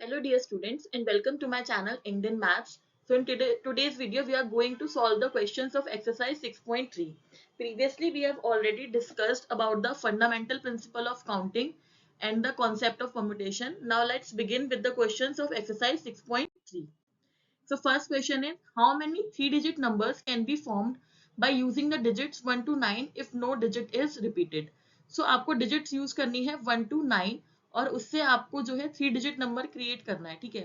Hello dear students and welcome to my channel Indian Maths. So in today's video we are going to solve the questions of exercise 6.3. Previously we have already discussed about the fundamental principle of counting and the concept of permutation. Now let's begin with the questions of exercise 6.3. So first question is how many 3-digit numbers can be formed by using the digits 1 to 9 if no digit is repeated. So आपको digits use करनी है 1 to 9 और उससे आपको जो है 3-digit number create करना है, ठीक है।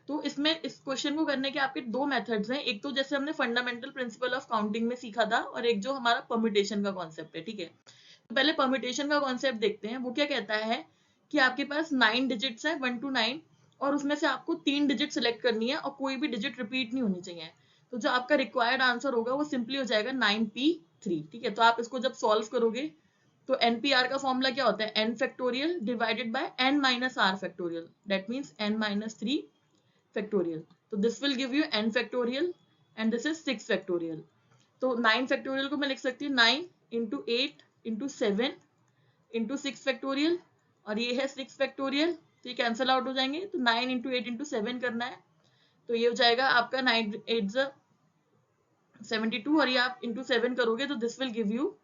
तो इसमें इस क्वेश्चन को करने के आपके दो मेथड्स हैं, एक तो जैसे हमने फंडामेंटल प्रिंसिपल ऑफ काउंटिंग में सीखा था और एक जो हमारा परम्यूटेशन का कॉन्सेप्ट है, ठीक है। तो पहले परम्यूटेशन का कॉन्सेप्ट देखते हैं। वो क्या कहता है कि आपके पास 9 डिजिट्स है 1 to 9 और उसमें से आपको 3 डिजिट सिलेक्ट करनी है और कोई भी डिजिट रिपीट नहीं होनी चाहिए। तो जो आपका रिक्वायर्ड आंसर होगा वो सिंपली हो जाएगा 9p3, ठीक है। तो आप इसको जब सॉल्व करोगे तो npr का फॉर्मूला क्या होता है, n factorial divided by n minus r factorial, that means n minus 3 factorial. तो this will give you n factorial and this is 6 factorial. तो 9 फैक्टोरियल को मैं लिख सकती हूँ 9 इंटू 8 इंटू 7 इंटू 6 फैक्टोरियल और ये है 6 फैक्टोरियल। तो ये कैंसिल आउट हो जाएंगे। तो 9 इंटू 8 इंटू 7 करना है तो ये हो जाएगा आपका 9 8 72 और ये आप इंटू 7 करोगे तो दिस विल गिव यू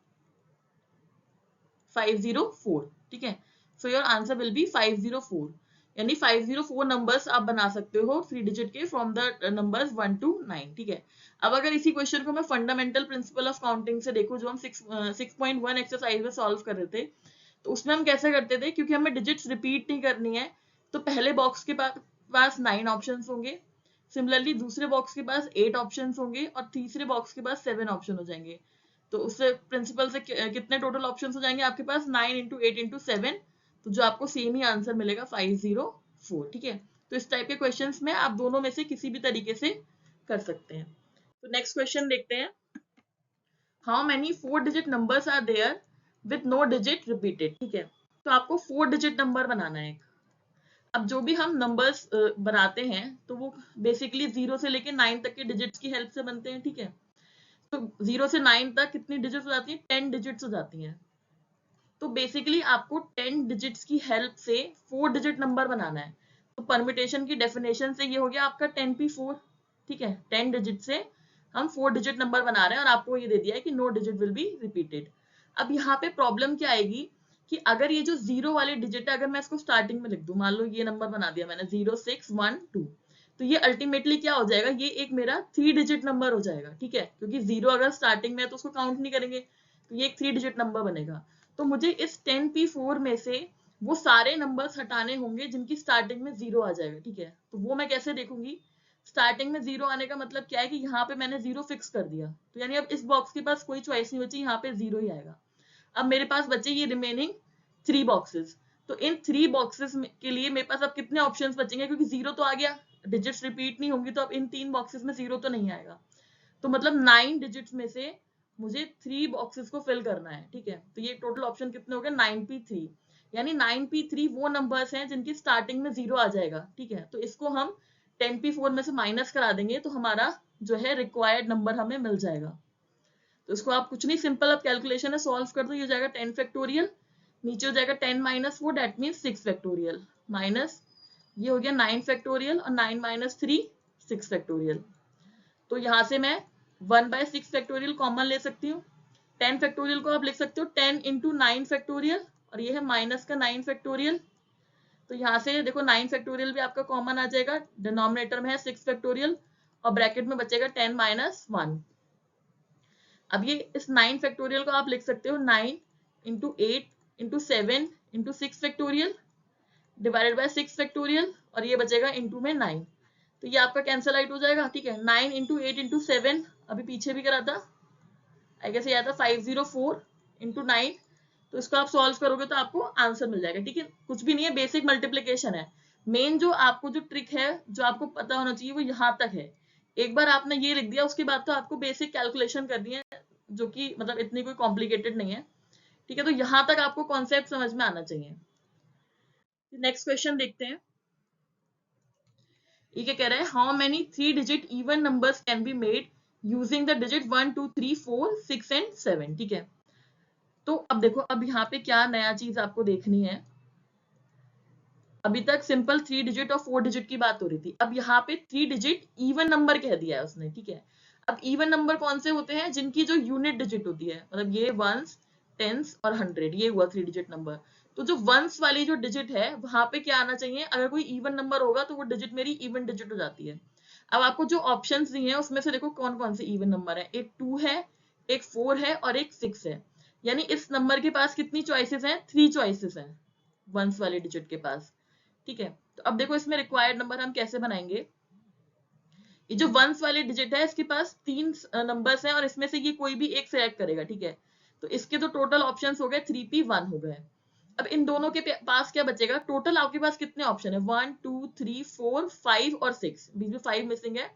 504, ठीक है। So your answer will be 504, यानी 504 नंबर्स आप बना सकते हो 3 डिजिट के फ्रॉम द नंबर्स 1 to 9, ठीक है। अब अगर इसी क्वेश्चन को मैं फंडामेंटल प्रिंसिपल ऑफ काउंटिंग से देखूं जो हम 6.1 एक्सरसाइज में सॉल्व कर रहे थे, तो उसमें हम कैसे करते थे, क्योंकि हमें डिजिट्स रिपीट नहीं करनी है तो पहले बॉक्स के पास 9 ऑप्शंस होंगे, सिमिलरली दूसरे बॉक्स के पास 8 ऑप्शंस होंगे और तीसरे बॉक्स के पास 7 ऑप्शन हो जाएंगे। तो उससे प्रिंसिपल से कितने टोटल ऑप्शंस हो जाएंगे आपके पास 9 इंटू 8 इंटू 7, तो जो आपको सेम ही आंसर मिलेगा 504, ठीक है। तो इस टाइप के क्वेश्चंस में आप दोनों में से किसी भी तरीके से कर सकते हैं। तो नेक्स्ट क्वेश्चन देखते हैं, how many 4 digit numbers are there with no digit repeated, ठीक है। तो आपको 4 डिजिट नंबर बनाना है। अब जो भी हम नंबर्स बनाते हैं तो वो बेसिकली 0 से लेके 9 तक के डिजिट्स की हेल्प से बनते हैं, ठीक है। तो 0 से 9 तक कितनी डिजिट्स हो जाती हैं, 10 डिजिट्स हो जाती हैं। तो बेसिकली आपको 10 डिजिट्स की हेल्प से 4 डिजिट नंबर बनाना है। तो परम्यूटेशन की डेफिनेशन से ये हो गया आपका 10p4, ठीक है। 10 डिजिट से हम 4 डिजिट नंबर बना रहे हैं और आपको ये दे दिया है कि no digit will be repeated. अब यहाँ पे प्रॉब्लम क्या आएगी कि अगर ये जो 0 वाले डिजिट है अगर मैं इसको स्टार्टिंग में लिख दूं, मान लो ये नंबर बना दिया मैंने 0612, तो ये अल्टीमेटली क्या हो जाएगा, ये एक मेरा 3 डिजिट नंबर हो जाएगा, ठीक है। क्योंकि 0 अगर स्टार्टिंग में है तो उसको काउंट नहीं करेंगे, तो ये एक 3 डिजिट नंबर बनेगा। तो मुझे इस 10p4 में से वो सारे नंबर्स हटाने होंगे जिनकी स्टार्टिंग में 0 आ जाएगा, ठीक है। तो वो मैं कैसे देखूंगी, स्टार्टिंग में 0 आने का मतलब क्या है कि यहाँ पे मैंने 0 फिक्स कर दिया, तो यानी अब इस बॉक्स के पास कोई चॉइस नहीं बची, यहाँ पे 0 ही आएगा। अब मेरे पास बचे ये रिमेनिंग 3 बॉक्सेस। तो इन 3 बॉक्सेस के लिए मेरे पास अब कितने ऑप्शंस बचेंगे, क्योंकि 0 तो आ गया, डिजिट्स रिपीट नहीं होंगी, तो अब इन 3 बॉक्सेस में 0 तो नहीं आएगा। तो मतलब 9 डिजिट्स में से मुझे 3 बॉक्सेस को फिल करना है, ठीक है। तो ये टोटल ऑप्शन कितने हो गए, 9p3, यानी 9p3 वो नंबर्स हैं जिनकी स्टार्टिंग में 0 आ जाएगा, ठीक है। तो इसको हम 10p4 में से माइनस करा देंगे तो हमारा जो है रिक्वायर्ड नंबर हमें मिल जाएगा। तो इसको आप कुछ नहीं, सिंपल अब कैलकुलेशन है, सॉल्व कर दो। ये हो जाएगा 10 फैक्टोरियल, नीचे हो जाएगा 10 minus 4 that means 6 factorial, minus ये हो गया 9 फैक्टोरियल और 9 माइनस 3 6 फैक्टोरियल। तो यहाँ से मैं 1/6 फैक्टोरियल कॉमन ले सकती हूँ। 10 फैक्टोरियल को आप लिख सकते हो 10 इंटू 9 फैक्टोरियल और ये है माइनस का 9 फैक्टोरियल। तो यहाँ से देखो 9 फैक्टोरियल भी आपका कॉमन आ जाएगा, डिनोमिनेटर में है 6 फैक्टोरियल और ब्रैकेट में बचेगा 10 माइनस 1। अब ये इस 9 फैक्टोरियल को आप लिख सकते हो 9 into 8 into 7 into 6 factorial divided bye 6 factorial और ये बचेगा इंटू में 9। तो ये आपका कैंसल आउट हो जाएगा, ठीक है। 9 इंटू 8 इंटू 7 अभी पीछे भी करा था, आई गेस ये आया था 504 इंटू 9। तो इसको आप सॉल्व करोगे तो आपको आंसर मिल जाएगा, ठीक है। कुछ भी नहीं है, बेसिक मल्टीप्लीकेशन है। मेन जो आपको जो ट्रिक है जो आपको पता होना चाहिए वो यहाँ तक है। एक बार आपने ये लिख दिया उसके बाद तो आपको बेसिक कैलकुलेशन करनी है, जो कि मतलब इतनी कोई कॉम्प्लिकेटेड नहीं है, ठीक है। तो यहाँ तक आपको कॉन्सेप्ट समझ में आना चाहिए। नेक्स्ट क्वेश्चन देखते हैं, ये क्या कह रहा है, how many 3 digit even numbers can be made using the digit 1 2 3 4 6 and 7, ठीक है। तो अब देखो, अब यहाँ पे क्या नया चीज आपको देखनी है अभी तक सिंपल 3 डिजिट और 4 डिजिट की बात हो रही थी, अब यहाँ पे 3 डिजिट इवन नंबर कह दिया है उसने, ठीक है। अब इवन नंबर कौन से होते हैं, जिनकी जो यूनिट डिजिट होती है, मतलब ये वंस, टेंस और 100, ये हुआ 3 डिजिट नंबर। तो जो वंस वाली जो डिजिट है वहां पे क्या आना चाहिए, अगर कोई इवन नंबर होगा तो वो डिजिट मेरी इवन डिजिट हो जाती है। अब आपको जो ऑप्शंस दिए हैं उसमें से देखो कौन कौन से इवन नंबर है, एक 2 है, एक 4 है और एक 6 है। यानी इस नंबर के पास कितनी चॉइसेस हैं, 3 चॉइसेस हैं वंस वाले डिजिट के पास, ठीक है। तो अब देखो इसमें रिक्वायर्ड नंबर हम कैसे बनाएंगे। ये जो वंस वाले डिजिट है इसके पास 3 नंबर्स हैं और इसमें से ये कोई भी एक सिलेक्ट करेगा, ठीक है। तो इसके तो टोटल ऑप्शंस हो गए 3p1 हो गए। अब इन दोनों के पास क्या बचेगा, टोटल आपके पास कितने ऑप्शन है, 1 2 3 4 5 और 6, बीच में 5 मिसिंग है,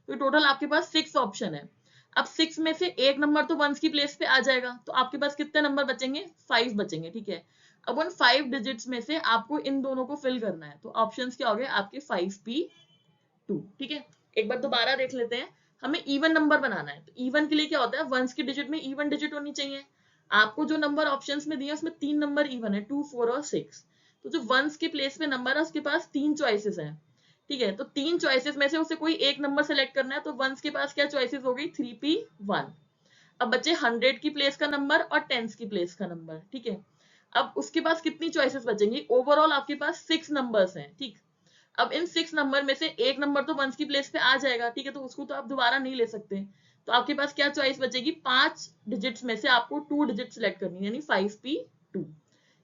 तो टोटल आपके पास 6 ऑप्शन है। अब 6 में से एक नंबर तो वंस की प्लेस पे आ जाएगा, तो आपके पास कितने नंबर बचेंगे, 5 बचेंगे, ठीक है। अब उन 5 डिजिट्स में से आपको इन दोनों को फिल करना है, तो ऑप्शंस क्या हो गए आपके 5p2, ठीक है। एक बार दोबारा देख लेते हैं, हमें इवन नंबर बनाना है, तो इवन के लिए क्या होता है, वंस की डिजिट में इवन डिजिट होनी चाहिए। आपको जो नंबर ऑप्शंस में दिए उसमें 3 नंबर इवन है, 2 4 और 6। तो जो वंस के प्लेस पे नंबर है उसके पास 3 चॉइसेस हैं, ठीक है। तो 3 चॉइसेस में से उसे कोई एक नंबर सेलेक्ट करना है, तो वंस के पास क्या चॉइसेस हो गई, 3p1। अब बचे 100 की प्लेस का नंबर और टेंस की प्लेस का नंबर, ठीक है। अब उसके पास कितनी चॉइसेस बचेंगी, ओवरऑल आपके पास 6 नंबर्स हैं, ठीक। अब इन 6 नंबर में से एक नंबर तो वंस की प्लेस पे आ जाएगा, ठीक है, तो उसको तो आप दोबारा नहीं ले सकते। तो आपके पास क्या चॉइस बचेगी, 5 डिजिट्स में से आपको 2 डिजिट सिलेक्ट करनी है, यानी 5p2।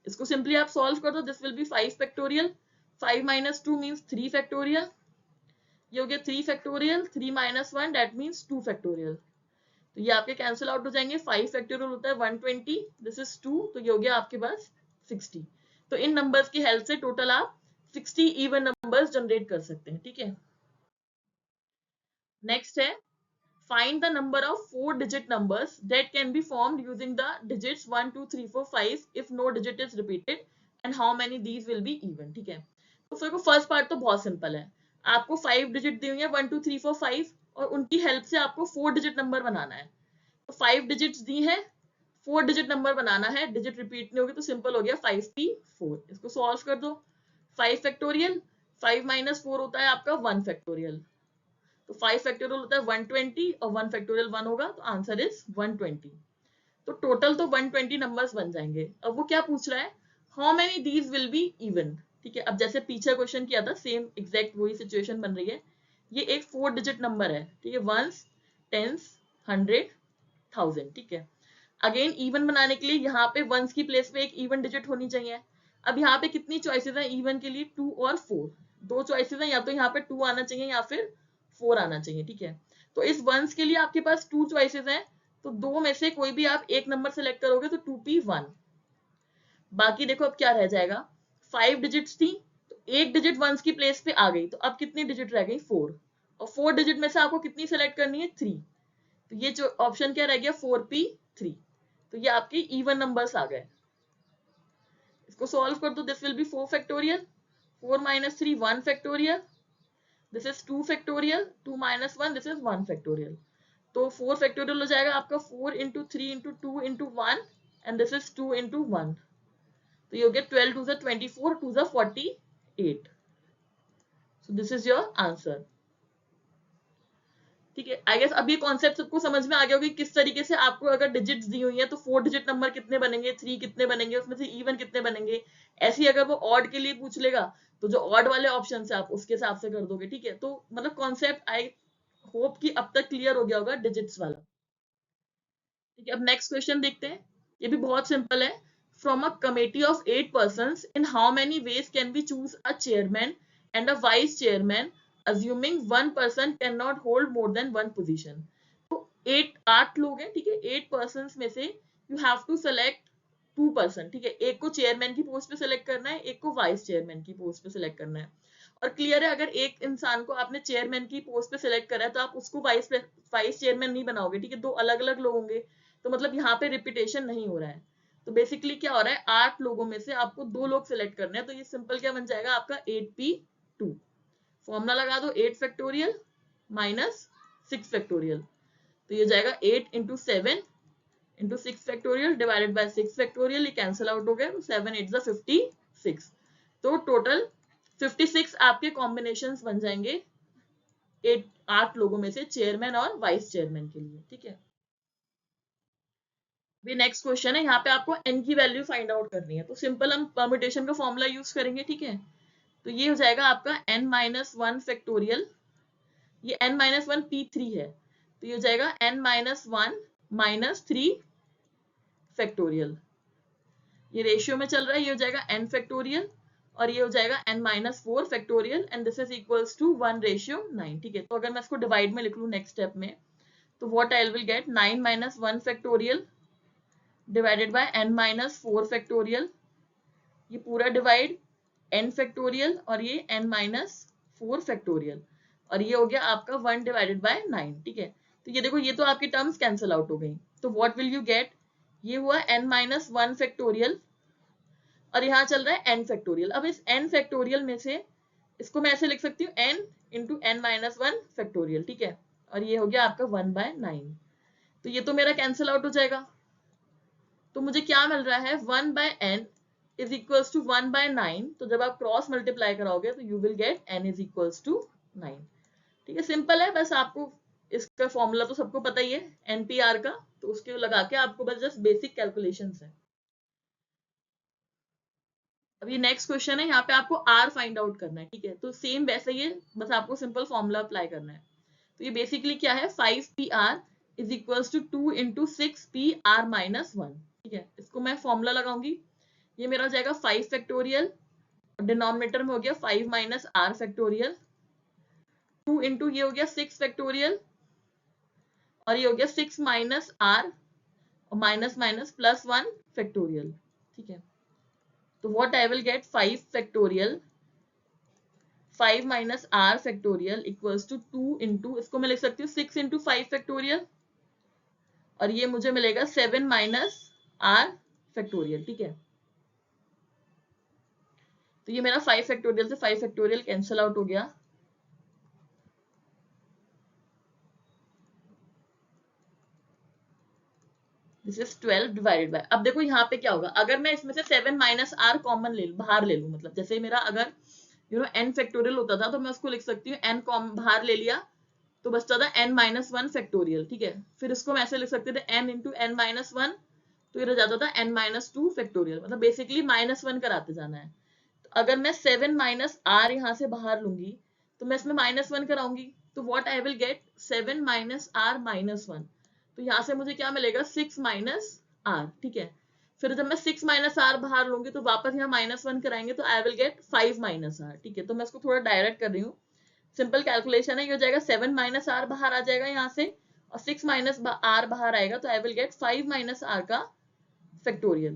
इसको सिंपली आप सॉल्व कर दो, this will B 5 factorial, 5 minus 2 means 3 factorial, ये हो गया 3 factorial, 3 minus 1 that means 2 factorial. तो ये आपके कैंसिल आउट हो जाएंगे, 5 फैक्टोरियल होता है 120, दिस इज 2, तो ये हो गया आपके पास 60। तो इन नंबर्स की हेल्प से टोटल आप 60 इवन नंबर्स जनरेट कर सकते हैं, ठीक है। नेक्स्ट है, find the number of 4 digit numbers that can be formed using the digits 1 2 3 4 5 if no digit is repeated and how many these will be even, ठीक है। तो फिर फर्स्ट पार्ट तो बहुत सिंपल है, आपको 5 डिजिट दी हुई है 1 2 3 4 5 और उनकी हेल्प से आपको 4 डिजिट नंबर बनाना है। तो 5 डिजिट्स दी है, 4 डिजिट नंबर बनाना है, डिजिट रिपीट नहीं होगी तो सिंपल हो गया 5p4। इसको सॉल्व कर दो, 5 फैक्टोरियल, 5 माइनस 4 होता है आपका 1 फैक्टोरियल, तो 5 फैक्टोरियल होता है 120 और 1 फैक्टोरियल 1 होगा, तो आंसर इज 120। तो टोटल तो 120 नंबर्स बन जाएंगे। अब वो क्या पूछ रहा है, how many these will be even, ठीक है। अब जैसे पीछे क्वेश्चन किया था सेम एग्जैक्ट वही सिचुएशन बन रही है। ये एक 4 डिजिट नंबर है, ठीक है, वंस, टेंस, 100, 1000, ठीक है। अगेन इवन बनाने के लिए यहाँ पे वंस की प्लेस पे एक इवन डिजिट होनी चाहिए। अब यहाँ पे कितनी चॉइसेस हैं इवन के लिए, 2 और 4, दो चॉइसेस हैं, या तो यहाँ पे 2 आना चाहिए या फिर 4 आना चाहिए, ठीक है। तो इस वंस के लिए आपके पास 2 चॉइसेस हैं, तो दो में से कोई भी आप एक नंबर सेलेक्ट करोगे तो 2p1। बाकी देखो अब क्या रह जाएगा, 5 डिजिट्स थी, तो एक डिजिट वंस की प्लेस पे आ गई, तो अब कितनी डिजिट रह गई, 4, और 4 डिजिट में से आपको कितनी सेलेक्ट करनी है, 3। तो ये जो ऑप्शन क्या रह गया, 4p3। तो ये आपके इवन नंबर्स आ गए। इसको सॉल्व कर दो, this will be 4 factorial, 4 minus 3 1 factorial, this is 2 factorial, 2 minus 1 this is 1 factorial. तो 4 फैक्टोरियल हो जाएगा आपका 4 into 3 into 2 into 1 and this is 2 into 1। तो ये हो गया 12 to 24 to 48। So this is your answer, ठीक है। आई गेस अब ये कॉन्सेप्ट सबको समझ में आ गया होगा किस तरीके से आपको अगर डिजिट्स दी हुई है तो 4 डिजिट नंबर कितने बनेंगे, 3 कितने बनेंगे, उसमें से इवन कितने बनेंगे। ऐसे ही अगर वो ऑड के लिए पूछ लेगा तो जो ऑड वाले ऑप्शन है आप उसके हिसाब से कर दोगे, ठीक है। तो मतलब कॉन्सेप्ट आई होप कि अब तक क्लियर हो गया होगा डिजिट्स वाला, ठीक है। अब नेक्स्ट क्वेश्चन देखते हैं, ये भी बहुत सिंपल है। From a committee of 8 persons in how many ways can we choose a chairman and a vice chairman assuming one person cannot hold more than one position। तो 8 लोग हैं, ठीक है, 8 persons में से you have to select 2 person, ठीक है। एक को चेयरमैन की पोस्ट पे सेलेक्ट करना है, एक को वाइस चेयरमैन की पोस्ट पे सेलेक्ट करना है। और क्लियर है, अगर एक इंसान को आपने चेयरमैन की पोस्ट पे सेलेक्ट करा है तो आप उसको वाइस चेयरमैन नहीं बनाओगे, ठीक है, दो अलग अलग लोग होंगे, तो मतलब यहाँ पे रिपीटेशन नहीं हो रहा है। तो बेसिकली क्या हो रहा है, 8 लोगों में से आपको 2 लोग सिलेक्ट करने हैं, तो ये सिंपल क्या बन जाएगा आपका 8p2। फॉर्मूला लगा दो, 8 फैक्टोरियल माइनस 6 फैक्टोरियल, तो ये जाएगा 8 into 7 into 6 factorial divided bye 6 factorial, ये कैंसिल आउट हो गया, 7 8 56। तो टोटल 56 आपके कॉम्बिनेशंस बन जाएंगे 8 लोगों में से चेयरमैन और वाइस चेयरमैन के लिए, ठीक है। भी नेक्स्ट क्वेश्चन है, यहाँ पे आपको n की वैल्यू फाइंड आउट करनी है, तो सिंपल हम परम्यूटेशन का फॉर्मूला यूज करेंगे, ठीक है। तो ये हो जाएगा आपका n-1 फैक्टोरियल, ये n-1 p3 है, तो ये हो जाएगा n-1 -3 फैक्टोरियल, ये रेशियो में चल रहा है, ये हो जाएगा n फैक्टोरियल और ये हो जाएगा n-4 factorial and this is equals to 1:9, ठीक है। तो अगर मैं इसको डिवाइड में लिख लूं नेक्स्ट स्टेप में, तो what I will gate 9-1 factorial divided bye n-4 factorial, ये पूरा डिवाइड n फैक्टोरियल और ये n-4 फैक्टोरियल और ये हो गया आपका 1 डिवाइडेड बाय 9, ठीक है। तो ये देखो ये तो आपकी टर्म्स कैंसिल आउट हो गई, तो व्हाट विल यू गेट, ये हुआ n-1 फैक्टोरियल और यहाँ चल रहा है n फैक्टोरियल। अब इस n फैक्टोरियल में से इसको मैं ऐसे लिख सकती हूँ n इंटू n-1 फैक्टोरियल, ठीक है, और ये हो गया आपका 1/9, तो ये तो मेरा कैंसिल आउट हो जाएगा, तो मुझे क्या मिल रहा है 1/n इज इक्वल्स टू 1/9, तो जब आप क्रॉस मल्टीप्लाई कराओगे तो you will get n is equals to 9, ठीक है। सिंपल है, बस आपको इसका फॉर्मूला तो सबको पता ही है एनपीआर का, तो उसके लगा के आपको बस जस्ट बेसिक कैलकुलेशंस है। अभी नेक्स्ट क्वेश्चन है, यहाँ पे आपको r फाइंड आउट करना है, ठीक है, तो सेम वैसे ही है, बस आपको सिंपल फॉर्मूला अप्लाई करना है। तो ये बेसिकली क्या है 5pr is equals to 2 into 6pr minus 1, ठीक है। इसको मैं फॉर्मूला लगाऊंगी, ये मेरा हो जाएगा 5 फैक्टोरियल, डिनोमिनेटर में हो गया 5 माइनस r फैक्टोरियल, 2 इंटू ये हो गया 6 फैक्टोरियल और ये हो गया 6 माइनस r और माइनस माइनस प्लस 1 फैक्टोरियल, ठीक है। तो what I will get 5 factorial 5 minus r factorial equals to 2 into, इसको मैं लिख सकती हूँ 6 इंटू 5 फैक्टोरियल और ये मुझे मिलेगा 7 माइनस r फैक्टोरियल, ठीक है। तो ये मेरा 5 फैक्टोरियल से 5 फैक्टोरियल कैंसिल आउट हो गया, दिस इज 12 डिवाइडेड बाय, अब देखो यहाँ पे क्या होगा, अगर मैं इसमें से 7 माइनस r कॉमन ले बाहर ले लूं, मतलब जैसे मेरा अगर n फैक्टोरियल होता था तो मैं उसको लिख सकती हूँ n कॉम बाहर ले लिया तो बचता था n-1 फैक्टोरियल, ठीक है। फिर इसको मैं ऐसे लिख सकते थे n इंटू n-1, तो ये रह जाता था n-2 फैक्टोरियल, मतलब बेसिकली -1 कराते जाना है। तो अगर मैं 7 माइनस r यहाँ से बाहर लूंगी तो मैं इसमें -1 कराऊंगी, तो what I will get 7 minus r -1, तो यहाँ से मुझे क्या मिलेगा 6 माइनस r, ठीक है। फिर जब मैं 6 माइनस r बाहर लूंगी तो वापस यहाँ -1 कराएंगे तो आई विल गेट 5 माइनस r, ठीक है। तो मैं इसको थोड़ा डायरेक्ट कर रही हूँ, सिंपल कैलकुलेशन है, ये हो जाएगा 7 माइनस r बाहर आ जाएगा यहाँ से और 6 माइनस r बाहर आएगा, तो आई विल गेट 5 माइनस r का फैक्टोरियल,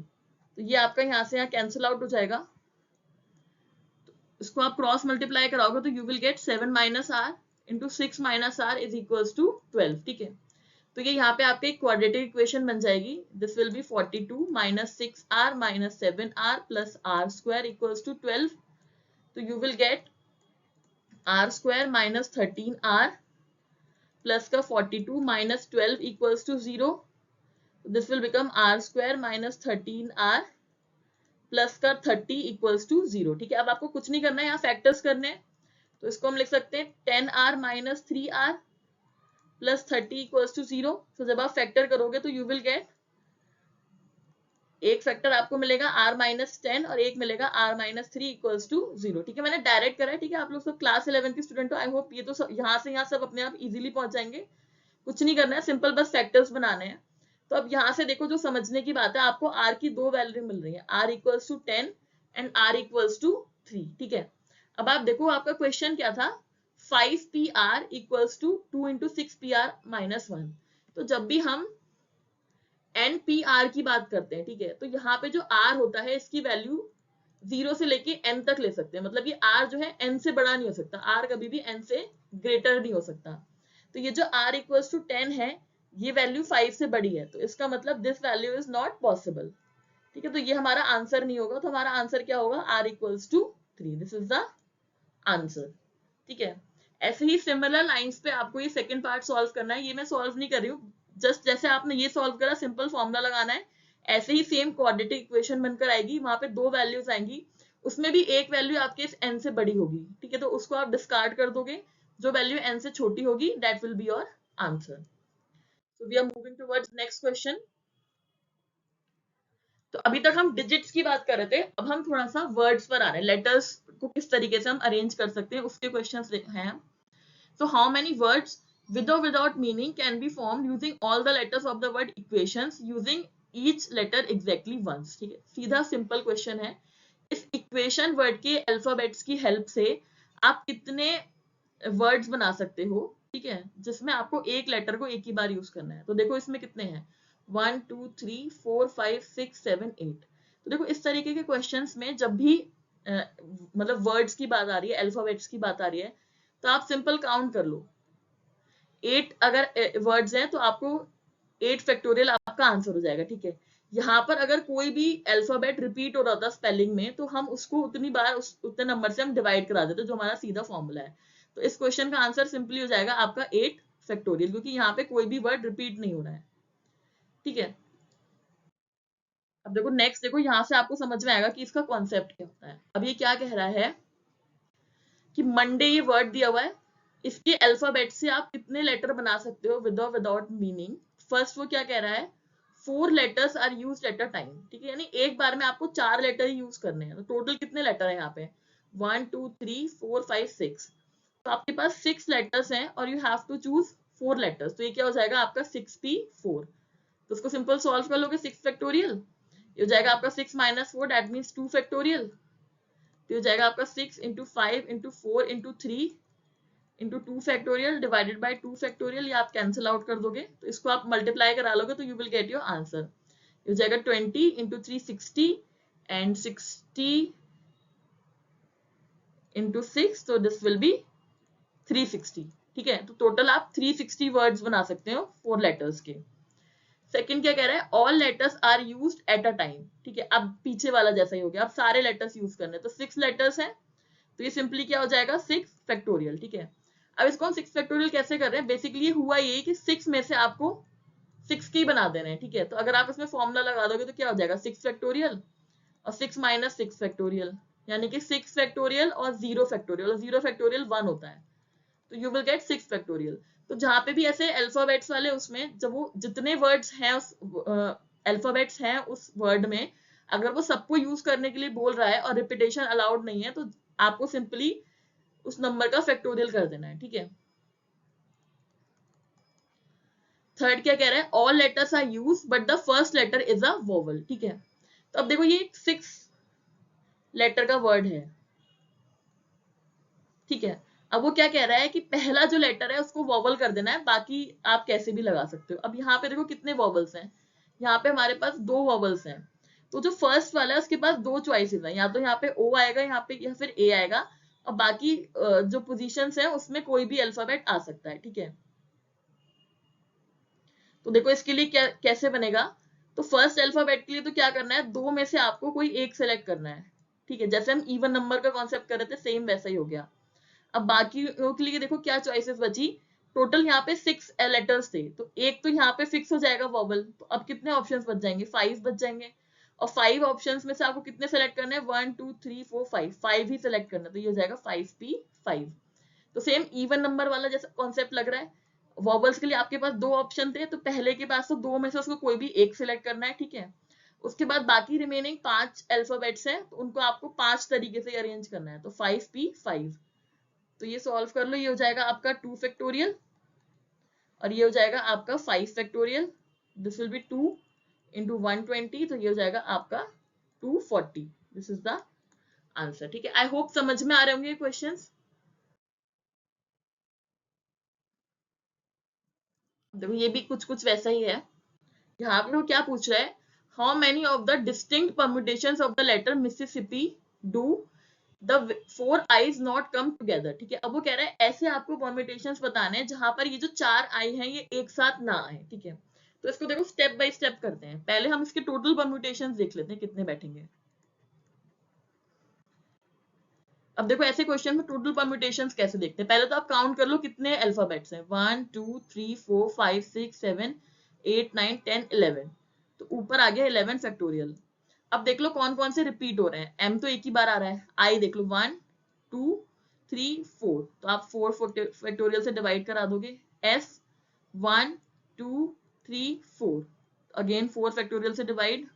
तो ये आपका यहाँ से यहाँ कैंसिल आउट हो जाएगा, तो इसको आप क्रॉस मल्टीप्लाई कराओगे तो you will get 7 minus r into 6 minus r is equals to 12, ठीक है। तो ये यहाँ पे आपके क्वाड्रेटिक इक्वेशन बन जाएगी, this will be 42 minus 6r minus 7r plus r square equals to 12, तो you will get r square minus 13r plus का 42 minus 12 equals to 0, this will become r square minus 13r plus का 30 equals to 0, ठीक है। अब आपको कुछ नहीं करना है, यहाँ फैक्टर्स करने हैं, तो इसको हम लिख सकते हैं 10r minus 3r plus 30 equals to 0, तो जब आप फैक्टर करोगे तो यू विल गेट, एक फैक्टर आपको मिलेगा r माइनस 10 और एक मिलेगा r माइनस 3 इक्वल्स टू 0, ठीक है। मैंने डायरेक्ट करा है, ठीक है, आप लोग सब क्लास 11 के स्टूडेंट हो, आई होप ये तो यहाँ से यहाँ सब अपने आप इजीली पहुंच जाएंगे, कुछ नहीं करना है, सिंपल बस फैक्टर्स बनाने हैं। तो अब यहाँ से देखो जो समझने की बात है, आपको r की दो वैल्यू मिल रही है, r equals to 10 and r equals to 3, ठीक है। अब आप देखो आपका क्वेश्चन क्या था 5pr equals to 2 into 6pr minus 1, तो जब भी हम npr की बात करते हैं, ठीक है, तो यहाँ पे जो r होता है इसकी वैल्यू 0 से लेके n तक ले सकते हैं, मतलब ये r जो है n से बड़ा नहीं हो सकता, r कभी भी n से ग्रेटर नहीं हो सकता। तो ये जो r इक्वल्स टू 10 है ये वैल्यू 5 से बड़ी है, तो इसका मतलब this value is not possible, ठीक है। तो ये हमारा आंसर नहीं होगा, तो हमारा आंसर क्या होगा r equals to 3, this is the answer, ठीक है। ऐसे ही सिमिलर लाइंस पे आपको ये सेकंड पार्ट सॉल्व करना है, ये मैं सॉल्व नहीं कर रही हूँ, जस्ट जैसे आपने ये सॉल्व करा सिंपल फॉर्मूला लगाना है, ऐसे ही सेम क्वाड्रेटिक इक्वेशन बनकर आएगी, वहां पे दो वैल्यूज आएंगी, उसमें भी एक वैल्यू आपके इस n से बड़ी होगी, ठीक है, तो उसको आप डिस्कार्ड कर दोगे, जो वैल्यू n से छोटी होगी that will be your answer. So we are moving towards next question. तो अभी तक हम डिजिट्स की बात कर रहे थे, अब हम थोड़ा सा वर्ड्स पर आ रहे हैं, लेटर्स को किस तरीके से हम अरेंज कर सकते हैं उसके क्वेश्चंस हैं। So how many words with or without meaning can be formed using all the letters of the word equations using each letter exactly once? ठीक है, सीधा सिंपल क्वेश्चन है। इस इक्वेशन वर्ड के अल्फाबेट्स की हेल्प से आप कितने वर्ड्स बना सकते हो, ठीक है, जिसमें आपको एक लेटर को एक ही बार यूज करना है। तो देखो इसमें कितने हैं, 1 2 3 4 5 6 7 8। तो देखो इस तरीके के क्वेश्चंस में जब भी मतलब वर्ड्स की बात आ रही है, अल्फाबेट्स की बात आ रही है, तो आप सिंपल काउंट कर लो, 8 अगर वर्ड्स हैं तो आपको 8 फैक्टोरियल आपका आंसर हो जाएगा, ठीक है। यहाँ पर अगर कोई भी अल्फाबेट रिपीट हो रहा था स्पेलिंग में, तो हम उसको उतनी बार उतने नंबर से हम डिवाइड करा देते, जो हमारा सीधा फॉर्मूला है। तो इस क्वेश्चन का आंसर सिंपली हो जाएगा आपका 8 फैक्टोरियल, क्योंकि यहाँ पे कोई भी वर्ड रिपीट नहीं हो रहा है, ठीक है। अब देखो नेक्स्ट, देखो यहाँ से आपको समझ में आएगा कि इसका कॉन्सेप्ट क्या होता है। अब ये क्या कह रहा है कि मंडे ये वर्ड दिया हुआ है, इसके अल्फाबेट से आप कितने लेटर बना सकते हो विद और विदाउट मीनिंग। फर्स्ट वो क्या कह रहा है, 4 letters are used at a time, ठीक है, यानी एक बार में आपको 4 लेटर ही यूज करने हैं। तो टोटल कितने लेटर है यहाँ पे, 1 2 3 4 5 6। तो आपके पास 6 लेटर्स हैं और you have to choose 4 letters. तो ये क्या हो जाएगा आपका 6p4। तो उसको सिंपल सॉल्व कर लोगे, 6 फैक्टोरियल, ये हो जाएगा आपका 6 माइनस 4 दैट मीन्स 2 फैक्टोरियल। तो हो जाएगा आपका 6 into 5 into 4 into 3 into 2 factorial divided by 2 factorial. ये आप कैंसिल आउट कर दोगे, तो इसको आप मल्टीप्लाई करा लोगे तो you will get your answer. ये हो जाएगा 20 इंटू 3 60 एंड 60 इंटू 6, तो दिस विल बी 360, ठीक है। तो टोटल आप 360 वर्ड्स बना सकते हो 4 लेटर्स के। सेकंड क्या कह रहा है, all letters are used at a time, ठीक है। अब पीछे वाला जैसा ही हो गया, अब सारे लेटर्स यूज करने, तो 6 लेटर्स हैं, तो ये सिंपली क्या हो जाएगा 6 फैक्टोरियल, ठीक है। अब इसको हम 6 फैक्टोरियल कैसे कर रहे हैं, बेसिकली हुआ ये कि 6 में से आपको 6 की बना देना है, ठीक है। तो अगर आप इसमें फॉर्मूला लगा दोगे तो क्या हो जाएगा 6 फैक्टोरियल और 6 माइनस 6 फैक्टोरियल, यानी कि 6 फैक्टोरियल और 0 फैक्टोरियल, और 0 फैक्टोरियल 1 होता है, तो यू विल गेट 6 फैक्टोरियल। तो जहां पे भी ऐसे अल्फाबेट्स वाले, उसमें जब वो जितने वर्ड्स हैं उस अल्फाबेट्स हैं उस वर्ड में, अगर वो सबको यूज करने के लिए बोल रहा है और रिपीटेशन अलाउड नहीं है, तो आपको सिंपली उस नंबर का फैक्टोरियल कर देना है, ठीक है। थर्ड क्या कह रहा है, all letters are use but the first letter is a vowel, ठीक है। तो अब देखो ये 6 लेटर का वर्ड है, ठीक है। अब वो क्या कह रहा है कि पहला जो लेटर है उसको वोवल कर देना है, बाकी आप कैसे भी लगा सकते हो। अब यहाँ पे देखो कितने वोवल्स हैं, यहाँ पे हमारे पास 2 वोवल्स हैं। तो जो फर्स्ट वाला है उसके पास 2 चॉइसेस हैं, या तो यहाँ पे ओ आएगा यहाँ पे, या फिर ए आएगा, और बाकी जो पोजीशंस हैं उसमें कोई भी अल्फाबेट आ सकता है, ठीक है। तो देखो इसके लिए क्या कैसे बनेगा, तो फर्स्ट अल्फाबेट के लिए तो क्या करना है, 2 में से आपको कोई एक सेलेक्ट करना है, ठीक है। जैसे हम इवन नंबर का कॉन्सेप्ट कर रहे थे, सेम वैसा ही हो गया। अब बाकी के लिए देखो क्या चॉइसेस बची, टोटल यहाँ पे 6 लेटर्स थे, तो एक तो यहाँ पे फिक्स हो जाएगा वोवल, तो अब कितने ऑप्शंस बच जाएंगे, 5 बच जाएंगे। और 5 ऑप्शंस में से आपको कितने सेलेक्ट करने हैं, 1 2 3 4 5, 5 ही सेलेक्ट करना है, तो ये हो जाएगा 5p5। तो सेम इवन नंबर वाला जैसा कॉन्सेप्ट लग रहा है। वॉबल्स के लिए आपके पास 2 ऑप्शन थे, तो पहले के पास तो 2 में से उसको कोई भी एक सिलेक्ट करना है, ठीक है। उसके बाद बाकी रिमेनिंग 5 अल्फाबेट्स हैं, तो उनको आपको 5 तरीके से अरेंज करना है, तो 5p5। तो ये सॉल्व कर लो, ये हो जाएगा आपका 2 फैक्टोरियल और ये हो जाएगा आपका 5 factorial. This will B 2 into 120, तो ये हो जाएगा आपका 240। दिस इज द आंसर, ठीक है। आई होप समझ में आ रहे होंगे क्वेश्चंस। देखो ये भी कुछ कुछ वैसा ही है। यहाँ पे वो क्या पूछ रहा है, how many of the distinct permutations of the letter Mississippi do the 4 I's not come together, ठीक है। अब वो कह रहा है ऐसे आपको परम्यूटेशंस बताने हैं जहां पर ये जो 4 आई हैं ये एक साथ ना आए, ठीक है। तो इसको देखो स्टेप बाय स्टेप करते हैं, पहले हम इसके टोटल परम्यूटेशंस देख लेते हैं कितने बैठेंगे। अब देखो ऐसे क्वेश्चन में टोटल परम्यूटेशंस कैसे देखते हैं, पहले तो आप काउंट कर लो कितने अल्फाबेट्स हैं, 1 2 3 4 5 6 7 8 9 10 11। तो ऊपर आ गया 11 फैक्टोरियल। अब देख लो कौन कौन से रिपीट हो रहे हैं। m तो एक ही बार आ रहा है, i देख लो 1 2 3 4, तो आप 4 फैक्टोरियल से डिवाइड करा दोगे। s 1 2 3 4, अगेन 4 फैक्टोरियल से डिवाइड,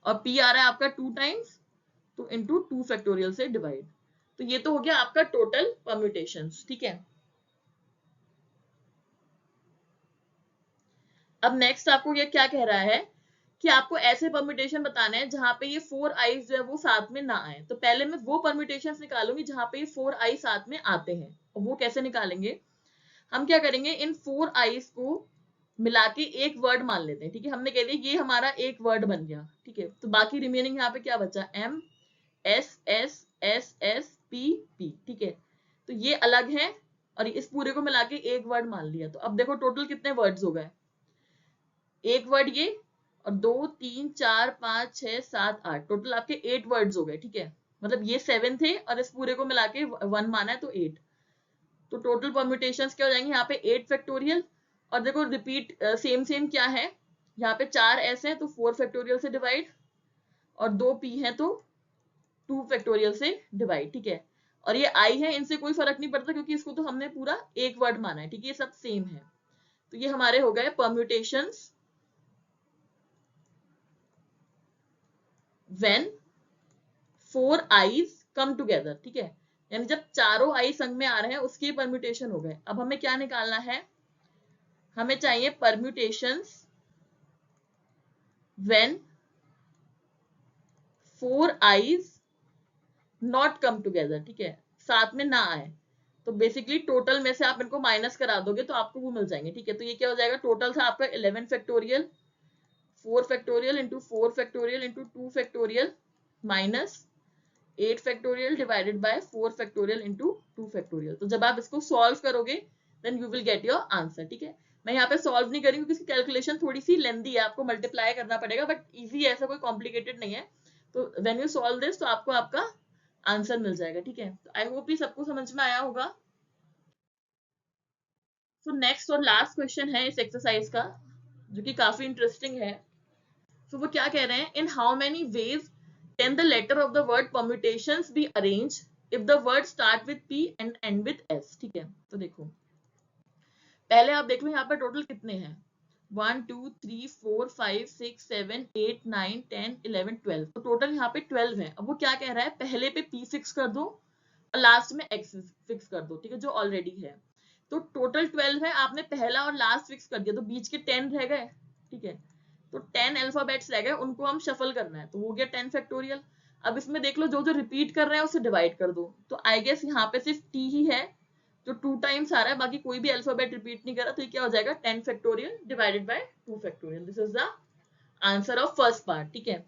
और p आ रहा है आपका 2 टाइम्स, तो इनटू 2 फैक्टोरियल से डिवाइड। तो ये तो हो गया आपका टोटल परम्यूटेशंस, ठीक है। अब नेक्स्ट आपको ये क्या कह रहा है कि आपको ऐसे परम्यूटेशन बताने हैं जहां पे ये 4 आईज जो है वो साथ में ना आए। तो पहले मैं वो परम्यूटेशंस निकालूंगी जहां पे ये 4 आई साथ में आते हैं, और वो कैसे निकालेंगे, हम क्या करेंगे, इन 4 आईज को मिला के एक वर्ड मान लेते हैं, ठीक है। हमने कह दिया ये हमारा एक वर्ड बन गया, ठीक है। तो बाकी रिमेनिंग यहाँ पे क्या बचा, M S S S S P P, ठीक है। तो ये अलग है, और इस पूरे को मिला के एक वर्ड मान लिया। तो अब देखो टोटल कितने वर्ड्स हो गए, एक वर्ड ये, और 2 3 4 5 6 7 8, टोटल आपके 8 वर्ड्स हो गए, ठीक है। मतलब ये 7 थे और इस पूरे को मिला के 1 माना है, तो 8। तो टोटल परम्यूटेशंस क्या हो जाएंगे, यहाँ पे 8 फैक्टोरियल, और देखो रिपीट सेम सेम क्या है, यहाँ पे 4 एस है तो 4 फैक्टोरियल से डिवाइड, और 2 पी है तो 2 फैक्टोरियल से डिवाइड, ठीक है। और ये आई है, इनसे कोई फर्क नहीं पड़ता क्योंकि इसको तो हमने पूरा एक वर्ड माना है, ठीक है। ये सब सेम है। तो ये हमारे हो गए permutations when 4 eyes come together, ठीक है। यानी जब चारों आई संग में आ रहे हैं उसके परम्यूटेशन हो गए। अब हमें क्या निकालना है, हमें चाहिए permutations when 4 I's not come together, ठीक है, साथ में ना आए। तो बेसिकली टोटल में से आप इनको माइनस करा दोगे तो आपको वो मिल जाएंगे, ठीक है। तो ये क्या हो जाएगा, टोटल था आपका 11 factorial, 4 factorial into 4 factorial into 2 factorial minus 8 factorial divided by 4 factorial into 2 factorial. तो जब आप इसको सॉल्व करोगे then you will get your answer, ठीक है। मैं यहाँ पे सॉल्व नहीं करूंगी क्योंकि कैलकुलेशन थोड़ी सी लेंदी है, आपको मल्टीप्लाई करना पड़ेगा, बट इजी है, ऐसा कोई कॉम्प्लिकेटेड नहीं है। तो व्हेन यू सॉल्व दिस तो आपको आपका आंसर मिल जाएगा, ठीक है। तो आई होप ये सबको समझ में आया होगा। तो नेक्स्ट और लास्ट क्वेश्चन है इस एक्सरसाइज का, जो कि काफी इंटरेस्टिंग है। तो वो क्या कह रहे हैं, in how many ways can the letter of the word permutations be arrange if the word start with P and end with S, ठीक है। तो देखो पहले आप देख लो यहाँ पर टोटल कितने हैं, 1 2 3 4 5 6 7 8 9 10 11 12, तो टोटल यहाँ पे 12 है। अब वो क्या कह रहा है, पहले पे p फिक्स कर दो और लास्ट में x फिक्स कर दो, ठीक है, जो ऑलरेडी है। तो टोटल 12 है, आपने पहला और लास्ट फिक्स कर दिया, तो बीच के 10 रह गए, ठीक है। तो 10 अल्फाबेट्स रह गए, उनको हम शफल करना है, तो हो गया 10 फैक्टोरियल। अब इसमें देख लो जो जो रिपीट कर रहे हैं उसे डिवाइड कर दो। तो आई गेस यहाँ पे सिर्फ t ही है जो 2 टाइम्स आ रहा है, बाकी कोई भी अल्फाबेट रिपीट नहीं कर रहा। तो ये क्या हो जाएगा, 10 factorial divided bye 2 factorial. This is the answer of first part, ठीक है।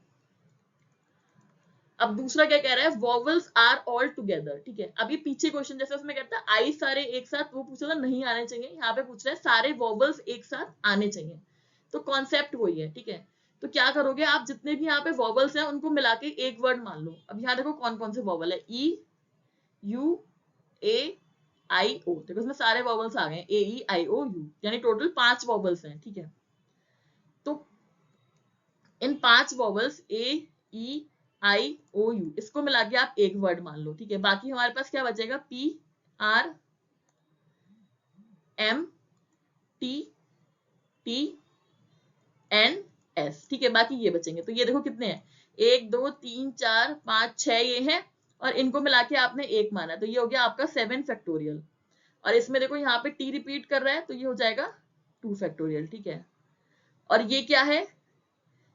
अब दूसरा क्या कह रहा है, वॉवल्स आर ऑल टुगेदर, ठीक है। अब ये पीछे क्वेश्चन जैसे उसमें कहता है आई सारे एक साथ, वो पूछा था नहीं आने चाहिए, यहाँ पे पूछ रहा है सारे वॉवल्स एक साथ आने चाहिए। तो कॉन्सेप्ट वही है, ठीक है। तो क्या करोगे आप, जितने भी यहाँ पे वॉवल्स हैं उनको मिला के एक वर्ड मान लो। अब यहाँ देखो कौन कौन से वॉवल है, ई यू ए आई ओ, देखो इसमें सारे वॉवल्स आ गए, ए ई आई ओ यू, यानी टोटल 5 वॉवल्स हैं, ठीक है। तो इन 5 vowels A E I O you, इसको मिला के आप एक वर्ड मान लो, ठीक है। बाकी हमारे पास क्या बचेगा, P R M T T N S, ठीक है। बाकी ये बचेंगे, तो ये देखो कितने हैं, 1 2 3 4 5 6 ये हैं, और इनको मिला के आपने एक माना, तो ये हो गया आपका 7 फैक्टोरियल। और इसमें देखो यहाँ पे टी रिपीट कर रहा है, तो ये हो जाएगा 2 फैक्टोरियल, ठीक है। और ये क्या है,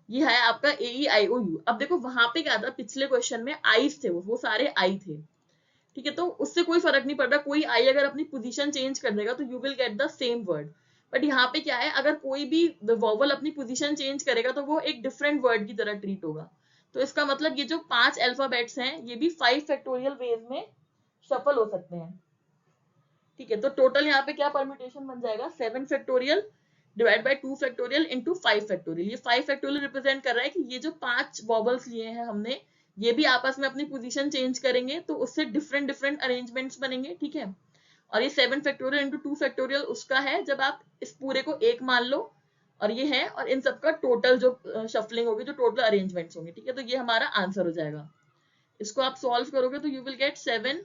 ये है आपका ए ई आई ओ यू। अब देखो वहां पे क्या था, पिछले क्वेश्चन में आईज थे, वो सारे आई थे, ठीक है। तो उससे कोई फर्क नहीं पड़ रहा, कोई आई अगर अपनी पोजीशन चेंज कर देगा तो you will get the same word. But यहाँ पे क्या है, अगर कोई भी वॉवल अपनी पोजीशन चेंज करेगा तो वो एक डिफरेंट वर्ड की तरह ट्रीट होगा। तो इसका मतलब ये जो 5 अल्फाबेट्स हैं ये भी 5 फैक्टोरियल वेज में सफल हो सकते हैं, ठीक है। तो टोटल यहाँ पे क्या परम्यूटेशन बन जाएगा, 7 factorial divide by 2 factorial into 5 factorial. ये 5 फैक्टोरियल रिप्रेजेंट कर रहा है कि ये जो 5 वॉबल्स लिए हैं हमने, ये भी आपस में अपनी पोजीशन चेंज करेंगे तो उससे डिफरेंट डिफरेंट अरेंजमेंट्स बनेंगे, ठीक है। और ये 7 फैक्टोरियल इंटू 2 फैक्टोरियल उसका है जब आप इस पूरे को एक मान लो और ये है, और इन सबका टोटल जो शफलिंग होगी, जो टोटल अरेंजमेंट्स होंगे, ठीक है। तो ये हमारा आंसर हो जाएगा। इसको आप सॉल्व करोगे तो you will get 7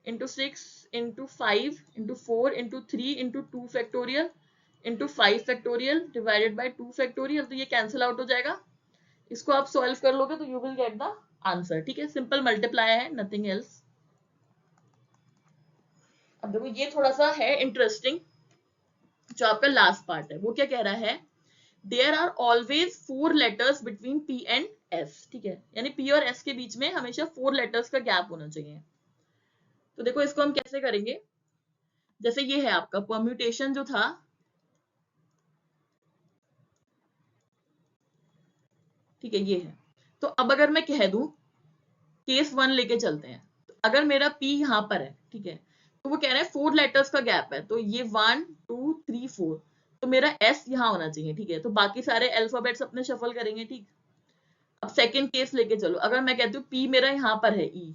into 6 into 5 into 4 into 3 into 2 factorial into 5 factorial divided bye 2 factorial. तो ये कैंसिल आउट हो जाएगा। इसको आप सॉल्व कर लोगे तो you will get the answer, ठीक है। सिंपल मल्टीप्लाई है, नथिंग एल्स। अब देखो ये थोड़ा सा है इंटरेस्टिंग, जो आपका लास्ट पार्ट है। वो क्या कह रहा है, there are always 4 letters between P and S, ठीक है। यानी पी और एस के बीच में हमेशा 4 लेटर्स का गैप होना चाहिए। तो देखो इसको हम कैसे करेंगे, जैसे ये है आपका परम्यूटेशन जो था, ठीक है, ये है। तो अब अगर मैं कह दूं केस 1 लेके चलते हैं, तो अगर मेरा P यहाँ पर है, ठीक है, तो वो कह रहा है 4 लेटर्स का गैप है, तो ये 1 2 3 4, तो मेरा S यहाँ होना चाहिए, ठीक है। तो बाकी सारे अल्फाबेट्स अपने शफल करेंगे, ठीक। अब सेकंड केस लेके चलो, अगर मैं कहती हूँ P मेरा यहाँ पर है E,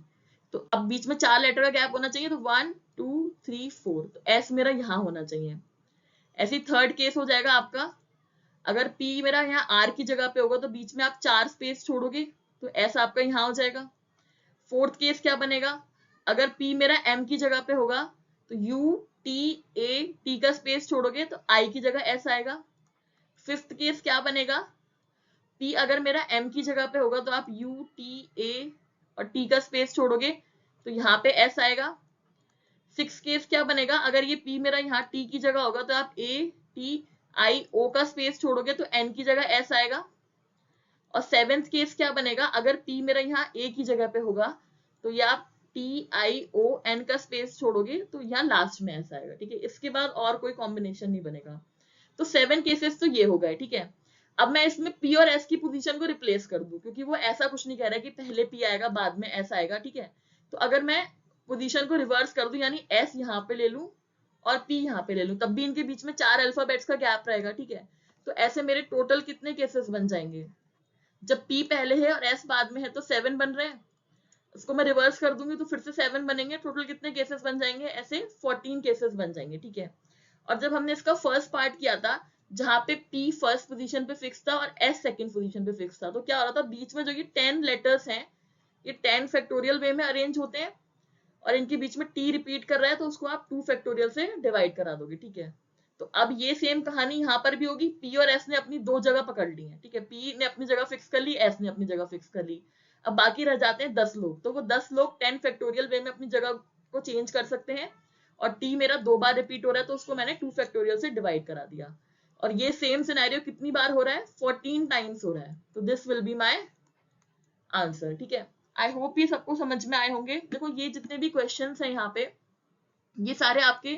तो अब बीच में 4 लेटर का गैप होना चाहिए, तो 1 2 3 4, तो S मेरा यहाँ होना चाहिए। ऐसे थर्ड केस हो जाएगा आपका, अगर P मेरा यहाँ R की जगह पे होगा तो बीच में आप 4 स्पेस छोड़ोगे, तो S आपका यहाँ हो जाएगा। फोर्थ केस क्या बनेगा, अगर P मेरा M की जगह पे होगा तो U T A T का स्पेस छोड़ोगे तो I की जगह S आएगा। फिफ्थ केस क्या बनेगा, P अगर मेरा M की जगह पे होगा तो आप U T A और T का स्पेस छोड़ोगे तो यहाँ पे S आएगा। सिक्स केस क्या बनेगा, अगर ये P मेरा यहाँ T की जगह होगा तो आप A T I O का स्पेस छोड़ोगे तो N की जगह S आएगा। और सेवेंथ केस क्या बनेगा, अगर P मेरा यहाँ A की जगह पे होगा तो ये आप TION का स्पेस छोड़ोगे तो यहाँ लास्ट में ऐसा आएगा, ठीक है। इसके बाद और कोई कॉम्बिनेशन नहीं बनेगा। तो 7 केसेस तो ये हो गए, ठीक है। अब मैं इसमें P और S की पोजीशन को रिप्लेस कर दूं, क्योंकि वो ऐसा कुछ नहीं कह रहा है कि पहले P आएगा बाद में S आएगा, ठीक है। तो अगर मैं पोजीशन को रिवर्स कर दूं, यानी S यहाँ पे ले लूं और P यहाँ पे ले लूं, तब भी इनके बीच में 4 अल्फाबेट्स का गैप रहेगा, ठीक है। तो ऐसे मेरे टोटल कितने केसेस बन जाएंगे, जब P पहले है और S बाद में है तो 7 बन रहे हैं। उसको मैं रिवर्स कर दूंगी तो फिर से 7 बनेंगे। टोटल कितने केसेस बन जाएंगे, ऐसे 14 केसेस बन जाएंगे, ठीक है। और जब हमने इसका फर्स्ट पार्ट किया था, जहां पे P फर्स्ट पोजीशन पे फिक्स था और S सेकंड पोजीशन पे फिक्स था, तो क्या हो रहा था, बीच में जो ये 10 लेटर्स हैं, ये 10 फैक्टोरियल वे में अरेंज होते हैं और इनके बीच में T रिपीट कर रहा है, तो उसको आप 2 फैक्टोरियल से डिवाइड करा दोगे, ठीक है। तो अब ये सेम कहानी यहाँ पर भी होगी। P और S ने अपनी 2 जगह पकड़ ली है, ठीक है। P ने अपनी जगह फिक्स कर ली, S ने अपनी जगह फिक्स कर ली। अब बाकी रह जाते हैं 10 लोग, तो वो 10 लोग 10 फैक्टोरियल वे में अपनी जगह को चेंज कर सकते हैं। और T मेरा 2 बार रिपीट हो रहा है, तो उसको मैंने 2 फैक्टोरियल से डिवाइड करा दिया। और ये सेम सिनेरियो कितनी बार हो रहा है, 14 टाइम्स हो रहा है। तो this will be my answer, ठीक है। आई होप ये सबको समझ में आए होंगे। देखो ये जितने भी क्वेश्चंस हैं यहाँ पे, ये सारे आपके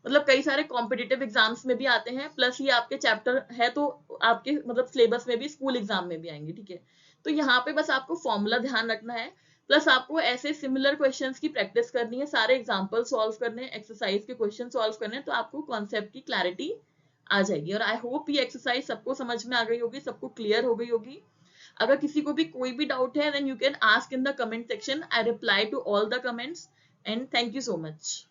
मतलब कई सारे कॉम्पिटिटिव एग्जाम्स में भी आते हैं, प्लस ये आपके चैप्टर है तो आपके मतलब सिलेबस में भी, स्कूल एग्जाम में भी आएंगे, ठीक है। तो यहाँ पे बस आपको फॉर्मूला ध्यान रखना है, प्लस आपको ऐसे सिमिलर क्वेश्चंस की प्रैक्टिस करनी है, सारे एग्जाम्पल सॉल्व करने हैं, एक्सरसाइज के क्वेश्चन सॉल्व करने हैं, तो आपको कॉन्सेप्ट की क्लैरिटी आ जाएगी। और आई होप ये एक्सरसाइज सबको समझ में आ गई होगी, सबको क्लियर हो गई होगी। अगर किसी को भी कोई भी डाउट है, then you can ask in the comment section. I reply to all the comments and thank you so much.